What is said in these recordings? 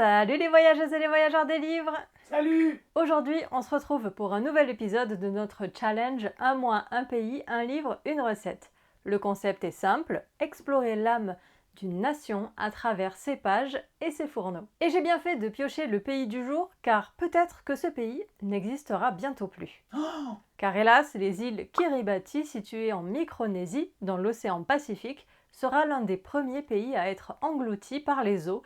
Salut les voyageuses et les voyageurs des livres! Salut! Aujourd'hui, on se retrouve pour un nouvel épisode de notre challenge Un mois, un pays, un livre, une recette. Le concept est simple, explorer l'âme d'une nation à travers ses pages et ses fourneaux. Et j'ai bien fait de piocher le pays du jour, car peut-être que ce pays n'existera bientôt plus. Oh, Car hélas, les îles Kiribati, situées en Micronésie, dans l'océan Pacifique, sera l'un des premiers pays à être englouti par les eaux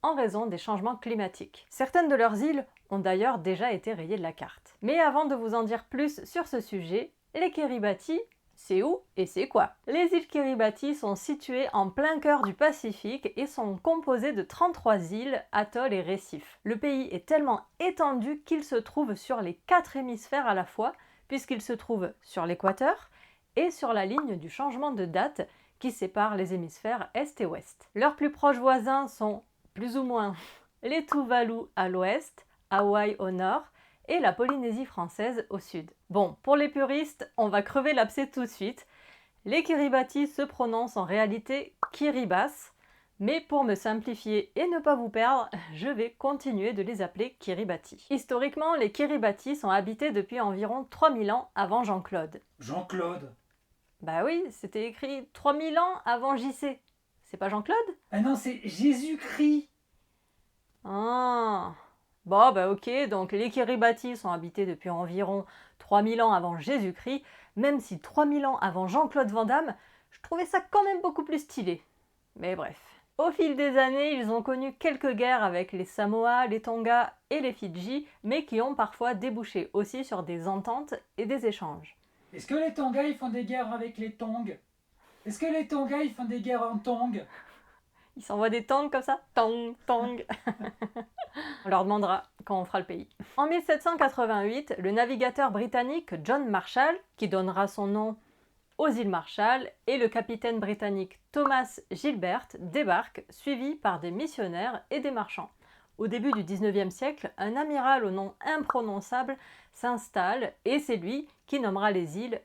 en raison des changements climatiques. Certaines de leurs îles ont d'ailleurs déjà été rayées de la carte. Mais avant de vous en dire plus sur ce sujet, les Kiribati, c'est où et c'est quoi? Les îles Kiribati sont situées en plein cœur du Pacifique et sont composées de 33 îles, atolls et récifs. Le pays est tellement étendu qu'il se trouve sur les 4 hémisphères à la fois, puisqu'il se trouve sur l'équateur et sur la ligne du changement de date qui sépare les hémisphères Est et Ouest. Leurs plus proches voisins sont plus ou moins les Tuvalu à l'ouest, Hawaï au nord et la Polynésie française au sud. Bon, pour les puristes, on va crever l'abcès tout de suite. Les Kiribati se prononcent en réalité Kiribati, mais pour me simplifier et ne pas vous perdre, je vais continuer de les appeler Kiribati. Historiquement, les Kiribati sont habités depuis environ 3000 ans avant Jean-Claude. Jean-Claude. Bah oui, c'était écrit 3000 ans avant JC. C'est pas Jean-Claude? Ah non, c'est Jésus-Christ. Ah. Bon, bah ok, donc les Kiribati sont habités depuis environ 3000 ans avant Jésus-Christ, même si 3000 ans avant Jean-Claude Van Damme, je trouvais ça quand même beaucoup plus stylé. Mais bref. Au fil des années, ils ont connu quelques guerres avec les Samoa, les Tonga et les Fidji, mais qui ont parfois débouché aussi sur des ententes et des échanges. Est-ce que les Tonga ils font des guerres avec les Tongs? Est-ce que les Tonga ils font des guerres en Tongs? Ils s'envoient des tongs comme ça. Tong, tong. On leur demandera quand on fera le pays. En 1788, le navigateur britannique John Marshall, qui donnera son nom aux îles Marshall, et le capitaine britannique Thomas Gilbert débarquent, suivis par des missionnaires et des marchands. Au début du 19e siècle, un amiral au nom imprononçable s'installe et c'est lui qui nommera les îles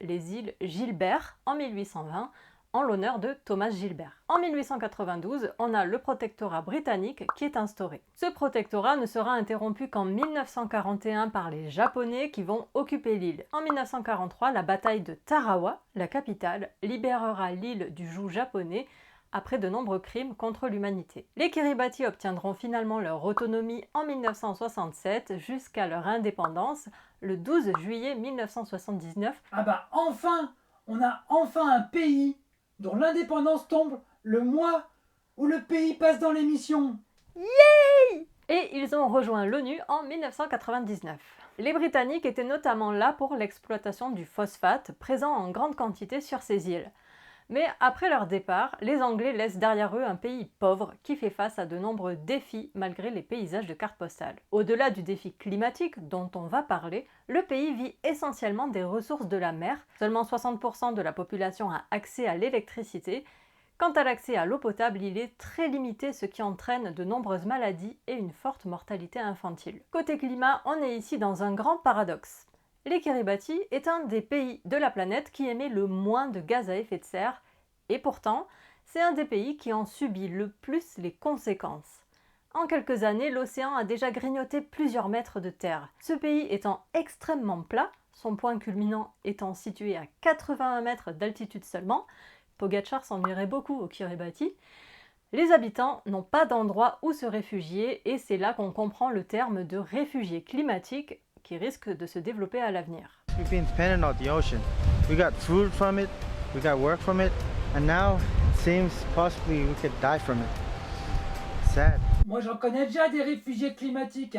Gilbert en 1820 en l'honneur de Thomas Gilbert. En 1892, on a le protectorat britannique qui est instauré. Ce protectorat ne sera interrompu qu'en 1941 par les Japonais qui vont occuper l'île. En 1943, la bataille de Tarawa, la capitale, libérera l'île du joug japonais après de nombreux crimes contre l'humanité. Les Kiribati obtiendront finalement leur autonomie en 1967 jusqu'à leur indépendance le 12 juillet 1979. Ah bah enfin, on a enfin un pays dont l'indépendance tombe le mois où le pays passe dans l'émission. Et ils ont rejoint l'ONU en 1999. Les Britanniques étaient notamment là pour l'exploitation du phosphate, présent en grande quantité sur ces îles. Mais après leur départ, les Anglais laissent derrière eux un pays pauvre qui fait face à de nombreux défis malgré les paysages de cartes postales. Au-delà du défi climatique dont on va parler, le pays vit essentiellement des ressources de la mer. Seulement 60% de la population a accès à l'électricité. Quant à l'accès à l'eau potable, il est très limité, ce qui entraîne de nombreuses maladies et une forte mortalité infantile. Côté climat, on est ici dans un grand paradoxe. Les Kiribati est un des pays de la planète qui émet le moins de gaz à effet de serre, et pourtant, c'est un des pays qui en subit le plus les conséquences. En quelques années, l'océan a déjà grignoté plusieurs mètres de terre. Ce pays étant extrêmement plat, son point culminant étant situé à 81 mètres d'altitude seulement, Pogacar s'ennuierait beaucoup au Kiribati, les habitants n'ont pas d'endroit où se réfugier et c'est là qu'on comprend le terme de réfugié climatique qui risque de se développer à l'avenir. We've been dependent on the ocean. We got food from it, we got work from it, and now it seems possibly we could die from it. Sad. Moi j'en connais déjà des réfugiés climatiques.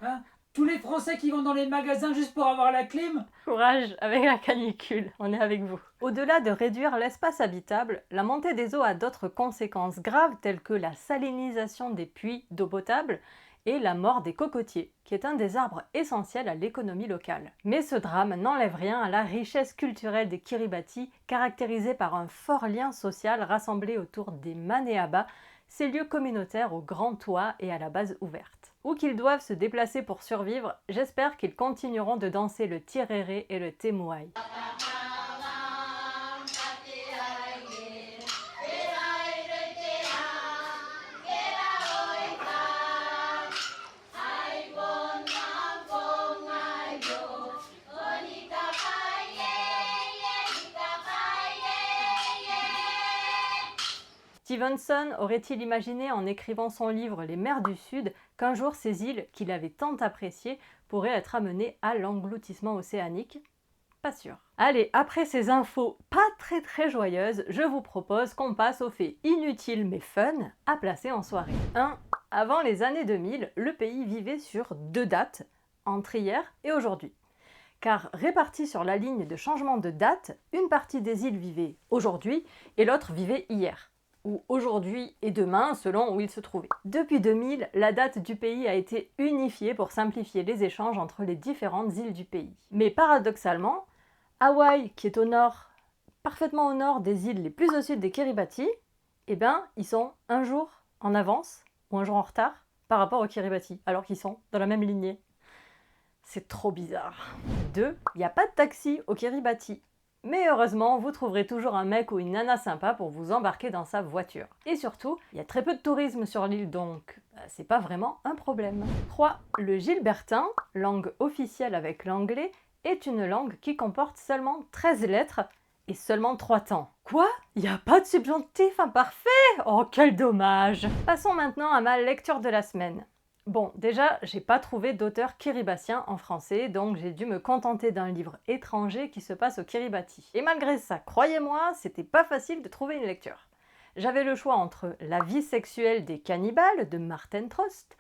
Hein? Tous les Français qui vont dans les magasins juste pour avoir la clim. Courage avec la canicule, on est avec vous. Au-delà de réduire l'espace habitable, la montée des eaux a d'autres conséquences graves telles que la salinisation des puits d'eau potable et la mort des cocotiers, qui est un des arbres essentiels à l'économie locale. Mais ce drame n'enlève rien à la richesse culturelle des Kiribati, caractérisée par un fort lien social rassemblé autour des maneaba, ces lieux communautaires aux grands toits et à la base ouverte. Où qu'ils doivent se déplacer pour survivre, j'espère qu'ils continueront de danser le tiréré et le temouaï. Stevenson aurait-il imaginé en écrivant son livre Les mers du Sud qu'un jour ces îles qu'il avait tant appréciées pourraient être amenées à l'engloutissement océanique? Pas sûr. Allez, après ces infos pas très joyeuses, je vous propose qu'on passe aux faits inutiles mais fun à placer en soirée. 1. Avant les années 2000, le pays vivait sur 2 dates, entre hier et aujourd'hui. Car répartis sur la ligne de changement de date, une partie des îles vivait aujourd'hui et l'autre vivait hier, ou aujourd'hui et demain selon où ils se trouvaient. Depuis 2000, la date du pays a été unifiée pour simplifier les échanges entre les différentes îles du pays. Mais paradoxalement, Hawaï, qui est au nord, parfaitement au nord des îles les plus au sud des Kiribati, eh ben, ils sont un jour en avance ou un jour en retard par rapport aux Kiribati, alors qu'ils sont dans la même lignée. C'est trop bizarre. 2. Il n'y a pas de taxi au Kiribati. Mais heureusement, vous trouverez toujours un mec ou une nana sympa pour vous embarquer dans sa voiture. Et surtout, il y a très peu de tourisme sur l'île, donc c'est pas vraiment un problème. 3. Le gilbertin, langue officielle avec l'anglais, est une langue qui comporte seulement 13 lettres et seulement 3 temps. Quoi? Il n'y a pas de subjonctif imparfait? Oh, quel dommage! Passons maintenant à ma lecture de la semaine. Bon, déjà, j'ai pas trouvé d'auteur kiribatien en français, donc j'ai dû me contenter d'un livre étranger qui se passe au Kiribati. Et malgré ça, croyez-moi, c'était pas facile de trouver une lecture. J'avais le choix entre La vie sexuelle des cannibales de Martin Trost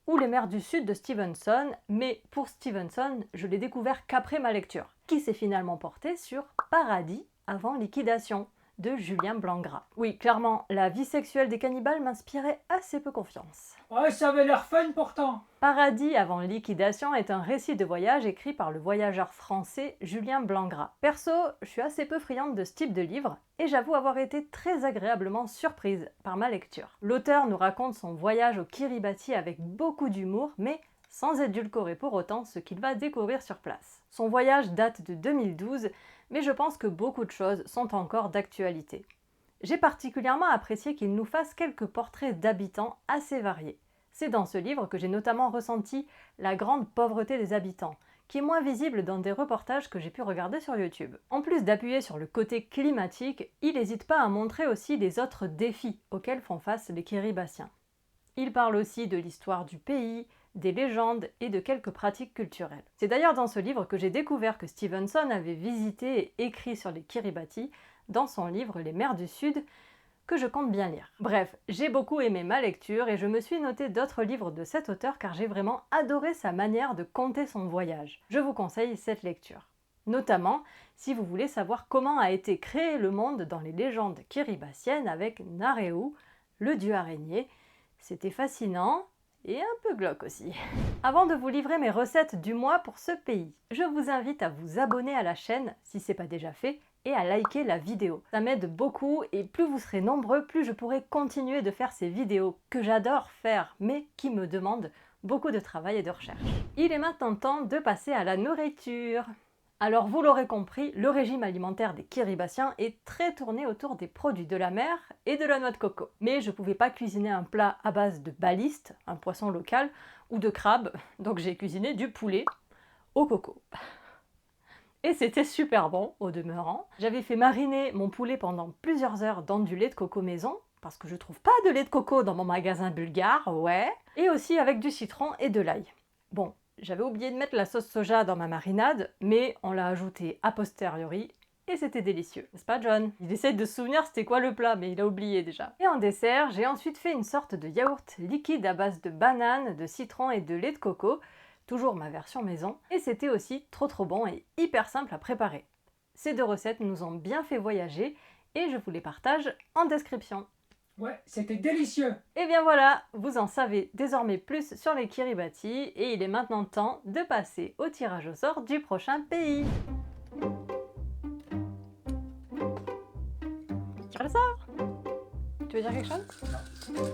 ou Les mers du Sud de Stevenson, mais pour Stevenson, je l'ai découvert qu'après ma lecture, qui s'est finalement portée sur Paradis avant liquidation de Julien Blangras. Oui, clairement, La vie sexuelle des cannibales m'inspirait assez peu confiance. Ouais, ça avait l'air fun pourtant. Paradis avant liquidation est un récit de voyage écrit par le voyageur français Julien Blangras. Perso, je suis assez peu friande de ce type de livre et j'avoue avoir été très agréablement surprise par ma lecture. L'auteur nous raconte son voyage au Kiribati avec beaucoup d'humour, mais sans édulcorer pour autant ce qu'il va découvrir sur place. Son voyage date de 2012, mais je pense que beaucoup de choses sont encore d'actualité. J'ai particulièrement apprécié qu'il nous fasse quelques portraits d'habitants assez variés. C'est dans ce livre que j'ai notamment ressenti la grande pauvreté des habitants, qui est moins visible dans des reportages que j'ai pu regarder sur YouTube. En plus d'appuyer sur le côté climatique, il n'hésite pas à montrer aussi les autres défis auxquels font face les Kiribatiens. Il parle aussi de l'histoire du pays, des légendes et de quelques pratiques culturelles. C'est d'ailleurs dans ce livre que j'ai découvert que Stevenson avait visité et écrit sur les Kiribati dans son livre Les mers du Sud, que je compte bien lire. Bref, j'ai beaucoup aimé ma lecture et je me suis noté d'autres livres de cet auteur car j'ai vraiment adoré sa manière de conter son voyage. Je vous conseille cette lecture. Notamment si vous voulez savoir comment a été créé le monde dans les légendes kiribatiennes avec Nareu, le dieu araignée. C'était fascinant et un peu glauque aussi. Avant de vous livrer mes recettes du mois pour ce pays, je vous invite à vous abonner à la chaîne si ce n'est pas déjà fait et à liker la vidéo. Ça m'aide beaucoup et plus vous serez nombreux, plus je pourrai continuer de faire ces vidéos que j'adore faire mais qui me demandent beaucoup de travail et de recherche. Il est maintenant temps de passer à la nourriture. Alors vous l'aurez compris, le régime alimentaire des Kiribatiens est très tourné autour des produits de la mer et de la noix de coco. Mais je ne pouvais pas cuisiner un plat à base de baliste, un poisson local, ou de crabe, donc j'ai cuisiné du poulet au coco. Et c'était super bon au demeurant. J'avais fait mariner mon poulet pendant plusieurs heures dans du lait de coco maison, parce que je trouve pas de lait de coco dans mon magasin bulgare, ouais. Et aussi avec du citron et de l'ail. Bon, j'avais oublié de mettre la sauce soja dans ma marinade, mais on l'a ajoutée a posteriori et c'était délicieux. N'est-ce pas John? Il essaye de se souvenir c'était quoi le plat, mais il a oublié déjà. Et en dessert, j'ai ensuite fait une sorte de yaourt liquide à base de banane, de citron et de lait de coco, toujours ma version maison, et c'était aussi trop bon et hyper simple à préparer. Ces deux recettes nous ont bien fait voyager et je vous les partage en description. Ouais, c'était délicieux. Et bien voilà, vous en savez désormais plus sur les Kiribati et il est maintenant temps de passer au tirage au sort du prochain pays. Tire le sort. Tu veux dire quelque chose? Non.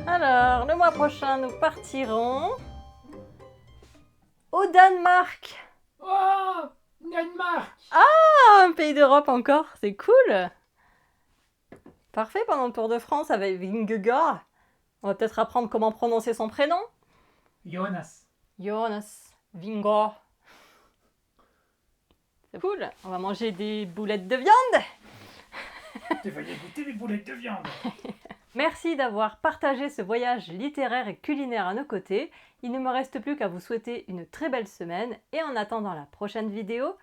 Alors, le mois prochain, nous partirons au Danemark. Oh, Danemark. Ah, un pays d'Europe encore, c'est cool. Parfait pendant le Tour de France avec Vingegaard. On va peut-être apprendre comment prononcer son prénom. Jonas. Jonas Vingegaard. C'est cool. On va manger des boulettes de viande. Tu vas y goûter les boulettes de viande. Merci d'avoir partagé ce voyage littéraire et culinaire à nos côtés. Il ne me reste plus qu'à vous souhaiter une très belle semaine et en attendant la prochaine vidéo,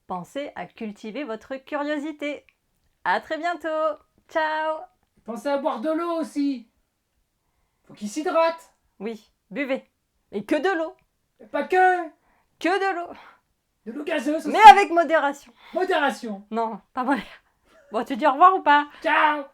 pensez à cultiver votre curiosité. À très bientôt. Ciao. Pensez à boire de l'eau aussi. Faut qu'il s'hydrate. Oui, buvez. Et que de l'eau. Et pas que. Que de l'eau. De l'eau gazeuse aussi. Mais avec modération. Modération. Non, pas modération. Bon, tu dis au revoir ou pas? Ciao.